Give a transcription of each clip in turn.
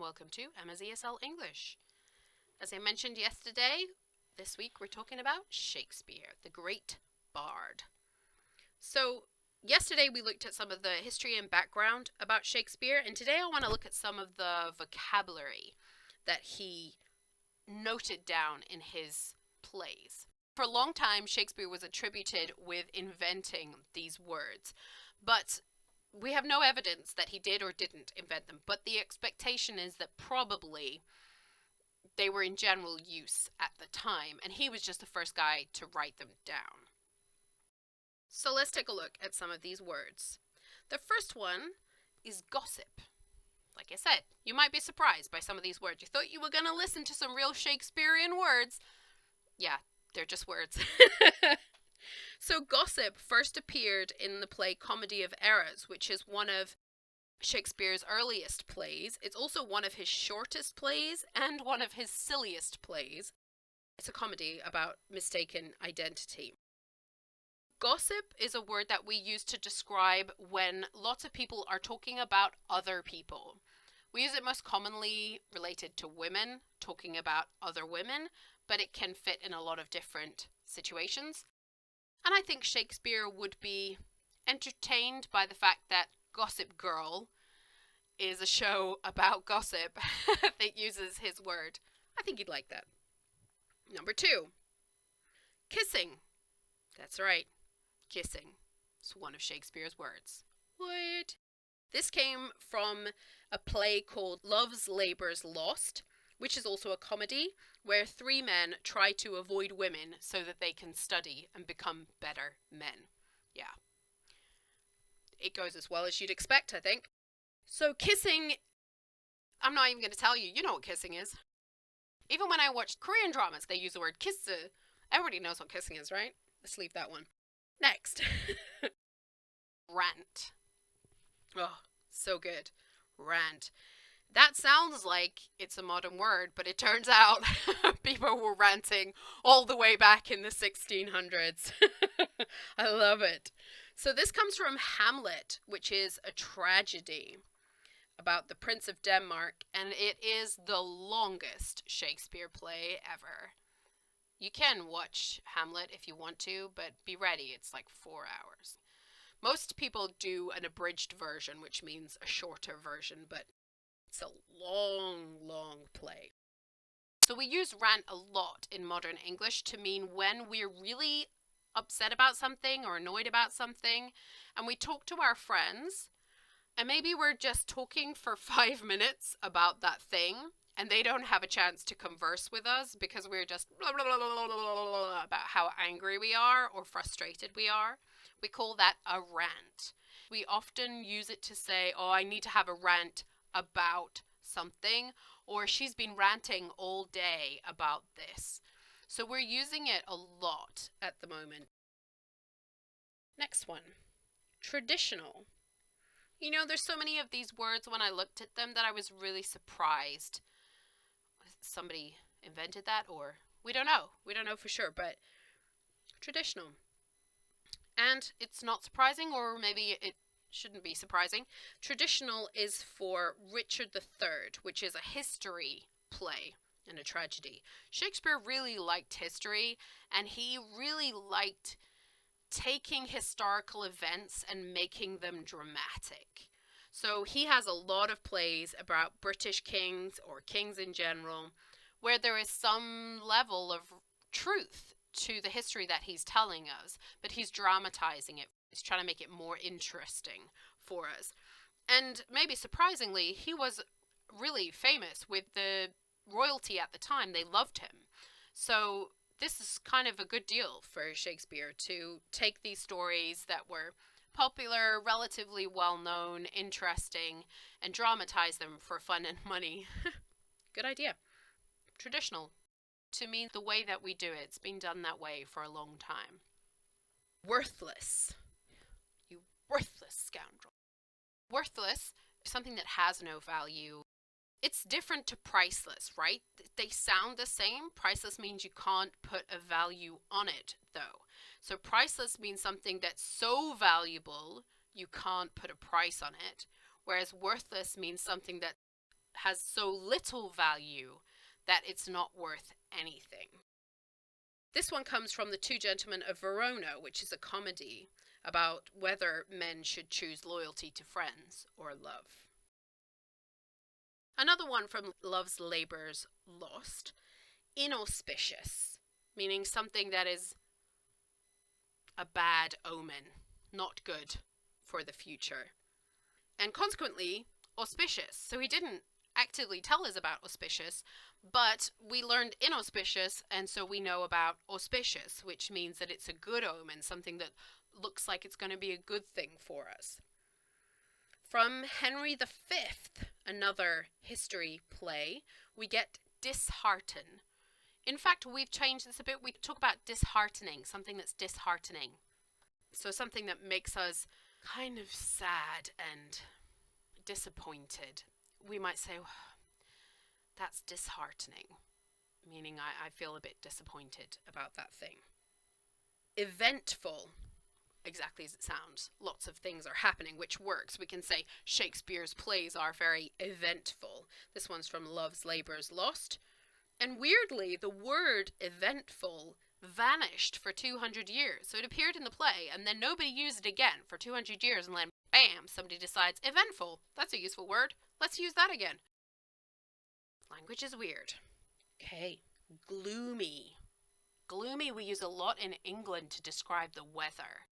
welcome to Emma's ESL English. As I mentioned yesterday, this week we're talking about Shakespeare, the great bard. So, yesterday we looked at some of the history and background about Shakespeare, and today I want to look at some of the vocabulary that he noted down in his plays. For a long time, Shakespeare was attributed with inventing these words, but we have no evidence that he did or didn't invent them, but the expectation is that probably they were in general use at the time, and he was just the first guy to write them down. So let's take a look at some of these words. The first one is gossip. Like I said, you might be surprised by some of these words. You thought you were going to listen to some real Shakespearean words. Yeah, they're just words. So gossip first appeared in the play Comedy of Errors, which is one of Shakespeare's earliest plays. It's also one of his shortest plays and one of his silliest plays. It's a comedy about mistaken identity. Gossip is a word that we use to describe when lots of people are talking about other people. We use it most commonly related to women, talking about other women, but it can fit in a lot of different situations. And I think Shakespeare would be entertained by the fact that Gossip Girl is a show about gossip that uses his word. I think he'd like that. Number 2, kissing. That's right, kissing. It's one of Shakespeare's words. What? This came from a play called Love's Labour's Lost, which is also a comedy where 3 men try to avoid women so that they can study and become better men. Yeah. It goes as well as you'd expect, I think. So kissing, I'm not even going to tell you. You know what kissing is. Even when I watch Korean dramas, they use the word kiss. Everybody knows what kissing is, right? Let's leave that one. Next. Rant. Oh, so good. Rant. That sounds like it's a modern word, but it turns out people were ranting all the way back in the 1600s. I love it. So this comes from Hamlet, which is a tragedy about the Prince of Denmark, and it is the longest Shakespeare play ever. You can watch Hamlet if you want to, but be ready, it's like 4 hours. Most people do an abridged version, which means a shorter version, but it's a long play. So we use rant a lot in modern English to mean when we're really upset about something or annoyed about something, and we talk to our friends, and maybe we're just talking for 5 minutes about that thing, and they don't have a chance to converse with us because we're just blah, blah, blah, blah, blah, blah, about how angry we are or frustrated we are. We call that a rant. We often use it to say, oh, I need to have a rant about something, or she's been ranting all day about this. So we're using it a lot at the moment. Next one, traditional. You know, there's so many of these words when I looked at them that I was really surprised. Somebody invented that, or we don't know. We don't know for sure, but traditional. And it's not surprising, or maybe it shouldn't be surprising. Traditional is for Richard III, which is a history play and a tragedy. Shakespeare really liked history, and he really liked taking historical events and making them dramatic. So he has a lot of plays about British kings or kings in general, where there is some level of truth to the history that he's telling us, but he's dramatizing it. He's trying to make it more interesting for us. And maybe surprisingly, he was really famous with the royalty at the time. They loved him. So this is kind of a good deal for Shakespeare to take these stories that were popular, relatively well-known, interesting, and dramatize them for fun and money. Good idea. Traditional. To me, the way that we do it, it's been done that way for a long time. Worthless. You worthless scoundrel. Worthless is something that has no value. It's different to priceless, right? They sound the same. Priceless means you can't put a value on it, though. So priceless means something that's so valuable you can't put a price on it, whereas worthless means something that has so little value that it's not worth anything. This one comes from The Two Gentlemen of Verona, which is a comedy about whether men should choose loyalty to friends or love. Another one from Love's Labour's Lost, inauspicious, meaning something that is a bad omen, not good for the future. And consequently, auspicious. So he didn't actively tell us about auspicious, but we learned inauspicious, and so we know about auspicious, which means that it's a good omen, something that looks like it's going to be a good thing for us. From Henry V, another history play, we get dishearten. In fact, we've changed this a bit. We talk about disheartening, something that's disheartening. So something that makes us kind of sad and disappointed. We might say, oh, that's disheartening, meaning I feel a bit disappointed about that thing. Eventful, exactly as it sounds. Lots of things are happening, which works. We can say Shakespeare's plays are very eventful. This one's from Love's Labour's Lost. And weirdly, the word eventful vanished for 200 years. So it appeared in the play, and then nobody used it again for 200 years, and then bam, somebody decides, eventful, that's a useful word. Let's use that again. Language is weird. Okay, gloomy. Gloomy we use a lot in England to describe the weather.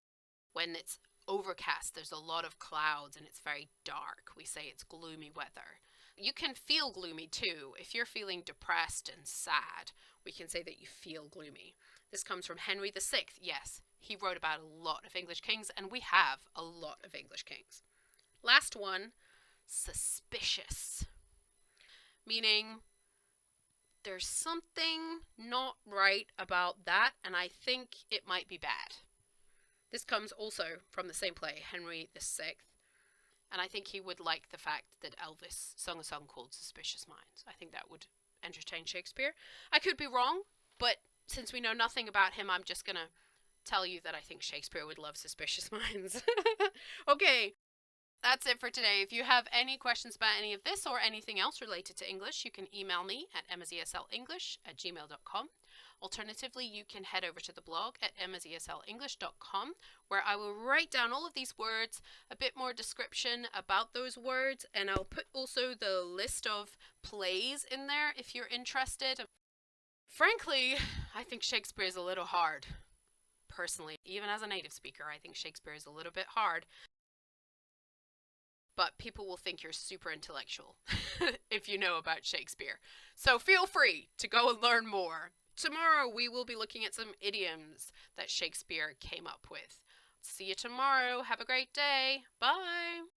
When it's overcast, there's a lot of clouds and it's very dark. We say it's gloomy weather. You can feel gloomy too. If you're feeling depressed and sad, we can say that you feel gloomy. This comes from Henry VI. Yes, he wrote about a lot of English kings, and we have a lot of English kings. Last one, suspicious. Meaning there's something not right about that, and I think it might be bad. This comes also from the same play, Henry VI. And I think he would like the fact that Elvis sung a song called Suspicious Minds. I think that would entertain Shakespeare. I could be wrong, but since we know nothing about him, I'm just going to tell you that I think Shakespeare would love Suspicious Minds. Okay, that's it for today. If you have any questions about any of this or anything else related to English, you can email me at emmaseslenglish@gmail.com. Alternatively, you can head over to the blog at emmaseslenglish.com, where I will write down all of these words, a bit more description about those words, and I'll put also the list of plays in there if you're interested. Frankly, I think Shakespeare is a little hard. Personally, even as a native speaker, I think Shakespeare is a little bit hard. But people will think you're super intellectual if you know about Shakespeare. So feel free to go and learn more. Tomorrow we will be looking at some idioms that Shakespeare came up with. See you tomorrow. Have a great day. Bye.